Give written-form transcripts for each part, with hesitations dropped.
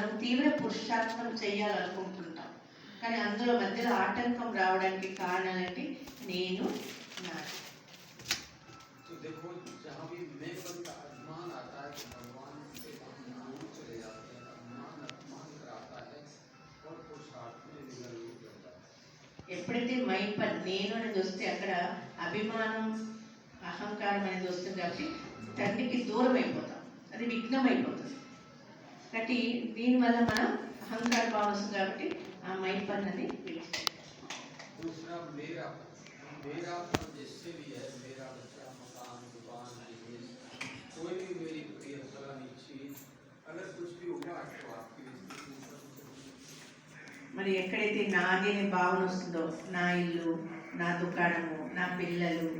మనం తీవ్ర పురుషార్థం చేయాలనుకుంటుంటాం, కానీ అందులో మధ్యలో ఆటంకం రావడానికి కారణాలంటే నేను నాది. ఎప్పుడైతే మైండ్ పని నేను అనేది వస్తే అక్కడ అభిమానం అహంకారం అనేది వస్తుంది కాబట్టి తండ్రికి దూరం అయిపోతాం, అది విఘ్నం అయిపోతుంది. కాబట్టి దీనివల్ల మనం అహంకార భావం వస్తుంది కాబట్టి ఆ మైండ్ పని అనేది మరి ఎక్కడైతే నాది అనే భావన వస్తుందో, నా ఇల్లు, నా దుకాణము, నా పిల్లలు,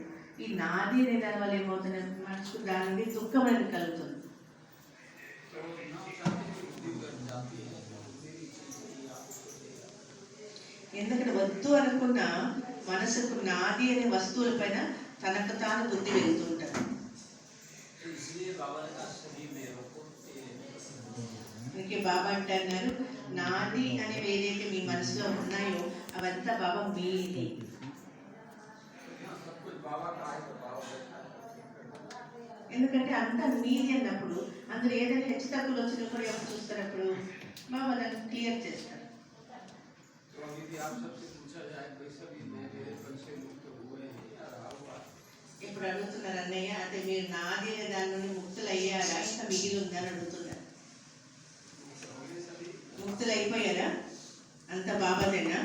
ఈ నాది అనే దాని వల్ల ఏమవుతుంది, మనకు దాని నుండి దుఃఖం అనేది కలుగుతుంది. ఎందుకంటే వద్దు అనుకున్న మనసుకు నాది అనే వస్తువుల పైన తనకు తాను బుద్ధి వెళ్తూ ఉంటారు. అందుకే బాబా అంటున్నారు, నాది అనేవి ఏదైతే మీ మనసులో ఉన్నాయో అవంతా బాబా మీది. ఎందుకంటే అంతా మీది అన్నప్పుడు అందులో ఏదైనా హెచ్చు తక్కువలు వచ్చినప్పుడు ఎవరు చూస్తున్నప్పుడు బాబా దాన్ని క్లియర్ చేస్తారు. ఇప్పుడు అడుగుతున్నారు, అన్నయ్య అంటే మీరు నాది అనే దాని నుండి ముక్తులు అయ్యారా, ఇంకా మిగిలి ఉందని అడుగుతున్నారు. ముక్తులు అయిపోయారా? అంత బాబాదేనా?